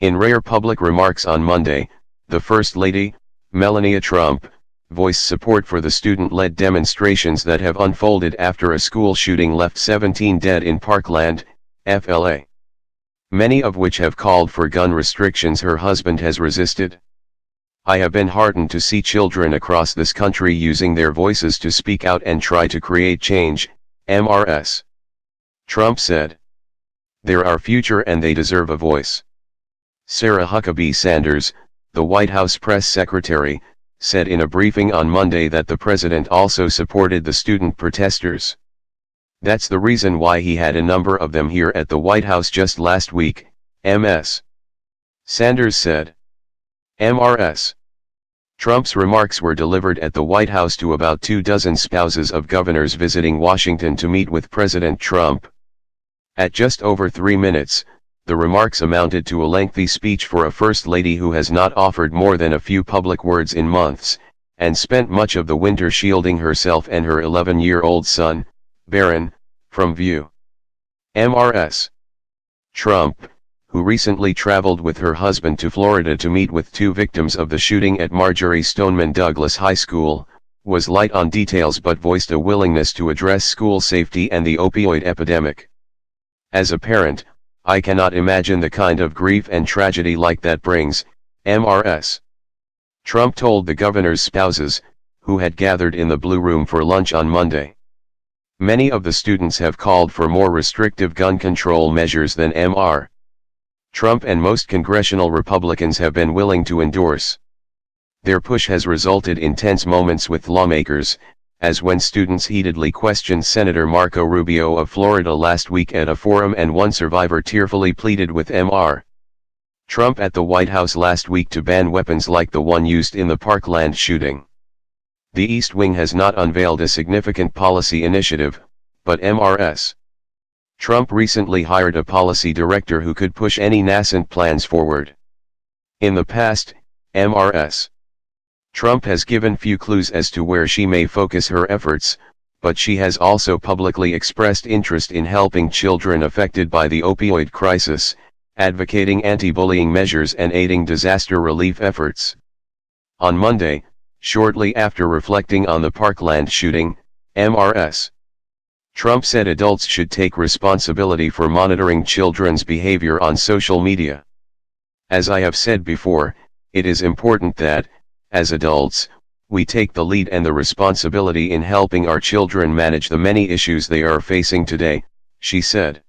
In rare public remarks on Monday, the First Lady, Melania Trump, voiced support for the student-led demonstrations that have unfolded after a school shooting left 17 dead in Parkland, FLA. Many of which have called for gun restrictions her husband has resisted. "I have been heartened to see children across this country using their voices to speak out and try to create change," Mrs. Trump said. "They're our future and they deserve a voice." Sarah Huckabee Sanders, the White House press secretary, said in a briefing on Monday that the president also supported the student protesters. "That's the reason why he had a number of them here at the White House just last week," Ms. Sanders said. Mrs. Trump's remarks were delivered at the White House to about 24 spouses of governors visiting Washington to meet with President Trump. At just over 3 minutes, the remarks amounted to a lengthy speech for a First Lady who has not offered more than a few public words in months, and spent much of the winter shielding herself and her 11-year-old son, Barron, from view. Mrs. Trump, who recently traveled with her husband to Florida to meet with 2 victims of the shooting at Marjory Stoneman Douglas High School, was light on details but voiced a willingness to address school safety and the opioid epidemic. "As a parent, I cannot imagine the kind of grief and tragedy like that brings," Mrs. Trump told the governor's spouses, who had gathered in the Blue Room for lunch on Monday. Many of the students have called for more restrictive gun control measures than Mr. Trump and most congressional Republicans have been willing to endorse. Their push has resulted in tense moments with lawmakers, as when students heatedly questioned Senator Marco Rubio of Florida last week at a forum and one survivor tearfully pleaded with Mr. Trump at the White House last week to ban weapons like the one used in the Parkland shooting. The East Wing has not unveiled a significant policy initiative, but Mrs. Trump recently hired a policy director who could push any nascent plans forward. In the past, Mrs. Trump has given few clues as to where she may focus her efforts, but she has also publicly expressed interest in helping children affected by the opioid crisis, advocating anti-bullying measures and aiding disaster relief efforts. On Monday, shortly after reflecting on the Parkland shooting, Mrs. Trump said adults should take responsibility for monitoring children's behavior on social media. "As I have said before, it is important that, as adults, we take the lead and the responsibility in helping our children manage the many issues they are facing today," she said.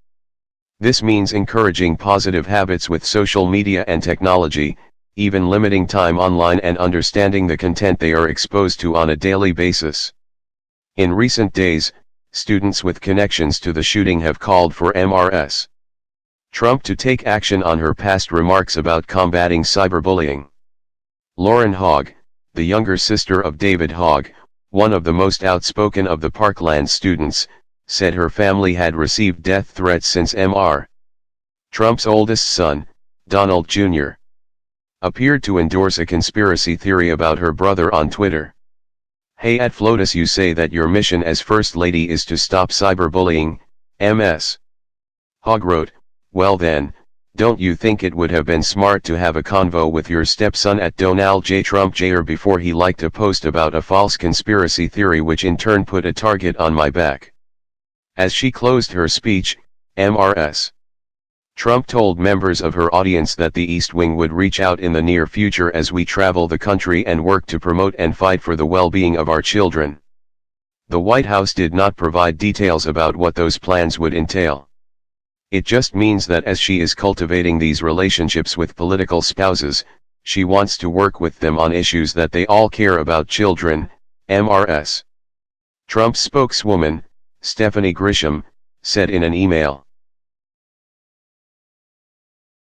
"This means encouraging positive habits with social media and technology, even limiting time online and understanding the content they are exposed to on a daily basis." In recent days, students with connections to the shooting have called for Mrs. Trump to take action on her past remarks about combating cyberbullying. Lauren Hogg, the younger sister of David Hogg, one of the most outspoken of the Parkland students, said her family had received death threats since Mr. Trump's oldest son, Donald Jr., appeared to endorse a conspiracy theory about her brother on Twitter. "Hey, at FLOTUS you say that your mission as First Lady is to stop cyberbullying," Ms. Hogg wrote. "Well then, don't you think it would have been smart to have a convo with your stepson at Donald J. Trump Jr. before he liked a post about a false conspiracy theory which in turn put a target on my back?" As she closed her speech, Mrs. Trump told members of her audience that the East Wing would reach out in the near future as we travel the country and work to promote and fight for the well-being of our children. The White House did not provide details about what those plans would entail. It just means that as she is cultivating these relationships with political spouses, she wants to work with them on issues that they all care about: children, Mrs. Trump's spokeswoman, Stephanie Grisham, said in an email.